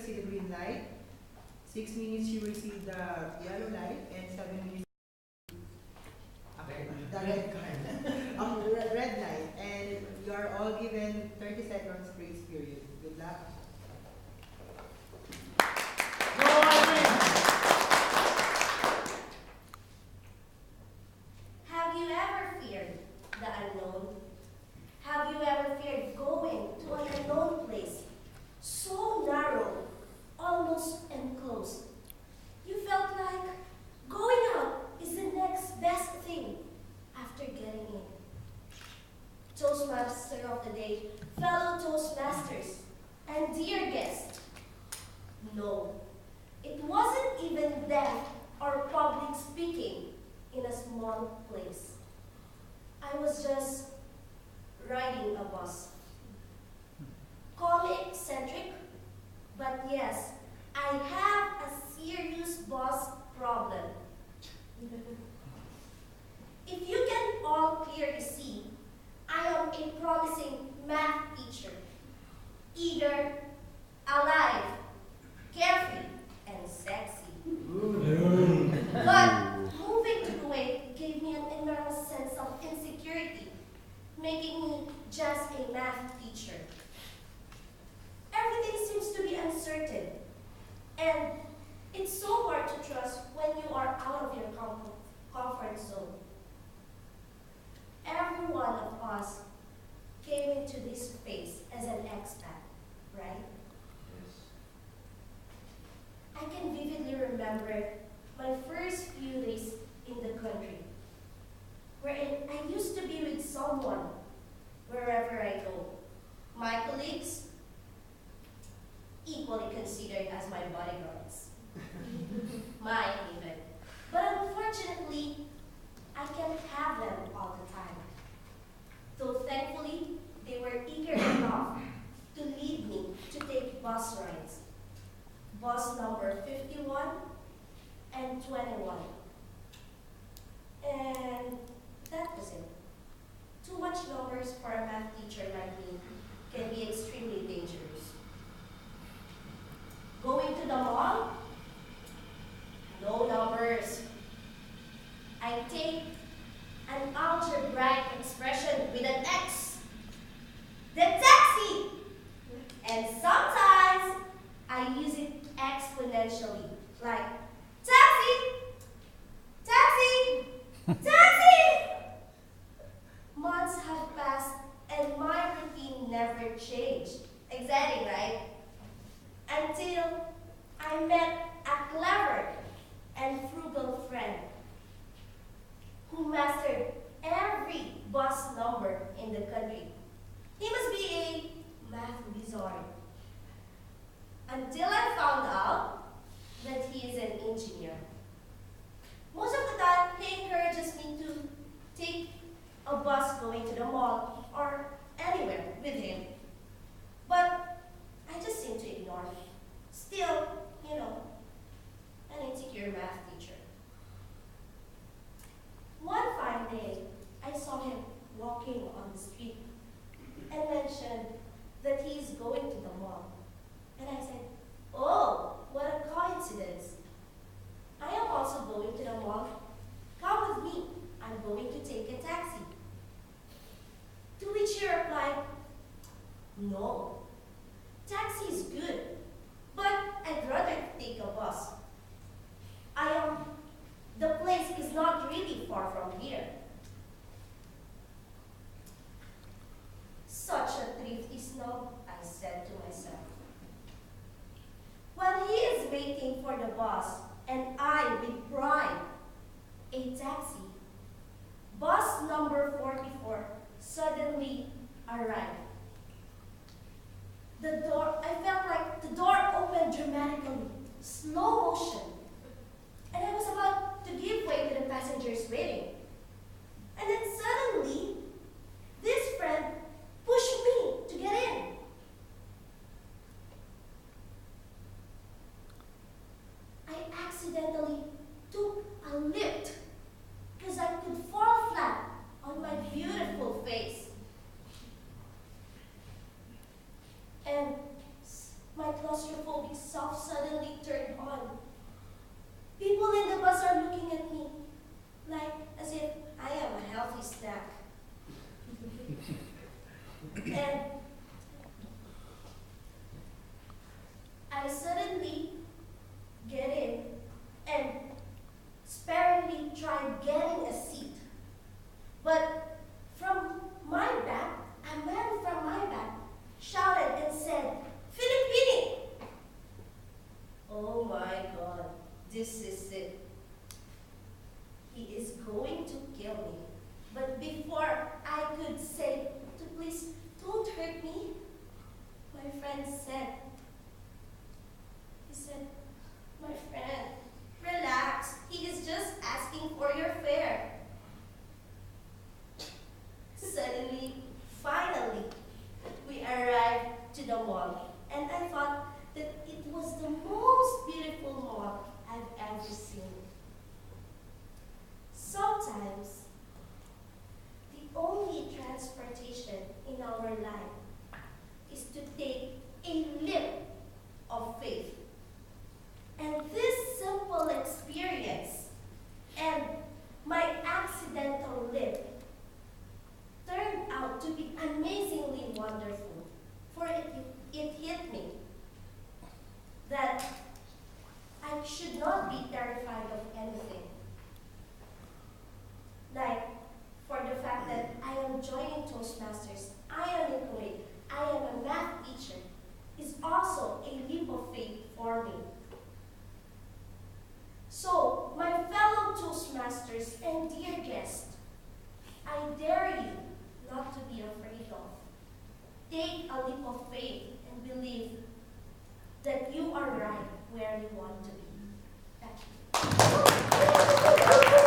see the green light. 6 minutes you will see the yellow light, and 7 minutes the red card. Red light, and you are all given 30 seconds grace period. Good luck. Have you ever feared the unknown? Have you ever feared going to an unknown place, so narrow, almost enclosed? You felt like going out is the next best thing after getting in. Toastmaster of the day, fellow Toastmasters, and dear guests, no, it wasn't even death or public speaking in a small place. I was just riding a bus. Call me eccentric, but yes, I have a serious bus problem. If you can all clearly see, I am a promising math teacher, eager, alive, carefree, and sexy. But moving to Kuwait gave me an enormous sense of insecurity, making me just a math teacher. Everything seems to be uncertain, and it's so hard to trust when you are out of your comfort zone. Every one of us came into this space as an expat, right? I can vividly remember my first few days in the country, wherein I used to be with someone wherever I go. My colleagues, equally considered as my bodyguards. Mine even. But unfortunately, I can't have them all the time. Though thankfully, they were eager enough to lead me to take bus rides. Bus number 51 and 21. And that was it. Too much numbers for a math teacher like me can be extremely dangerous. Going to the mall? No numbers. I take an algebraic expression with an X. The taxi! And sometimes I use it exponentially, like taxi, taxi, taxi! Months have passed and my routine never changed. Exciting, right? Until I met a clever and frugal friend who mastered every bus number in the country. He must be a math wizard. Until I found out that he is an engineer. Most of the time, he encourages me to take a bus going to the mall or anywhere with him. But I just seem to ignore him. Still, an insecure math teacher. One fine day, I saw him walking on the street and mentioned that he is going to the mall. And I said, "Oh, what a coincidence. I am also going to the mall. Come with me. I'm going to take a taxi." To which he replied, "No, taxi is good, but I'd rather take a bus. The place is not really far from here." Such a thrifty snob, I said to myself. While he is waiting for the bus, and I with pride, a taxi, bus number 44 suddenly arrived. I felt like the door opened dramatically, slow motion, and I was about to give way to the passengers waiting. And then suddenly, this friend pushed me to get in. I accidentally took a lift because I could fall flat on my beautiful face. And my claustrophobic and he said, my friend, relax. He is just asking for your fare. Suddenly, finally, we arrived to the mall, and I thought that it was the most beautiful mall I've ever seen. Sometimes, the only transportation in our life is to take a leap of faith. And this simple experience and my accidental leap turned out to be amazingly wonderful, for it hit me that I should not be terrified of anything. Like, for the fact that I am joining Toastmasters, I am in Kuwait, I am a math teacher, is also a leap of faith for me. So, my fellow Toastmasters and dear guests, I dare you not to be afraid of. Take a leap of faith and believe that you are right where you want to be.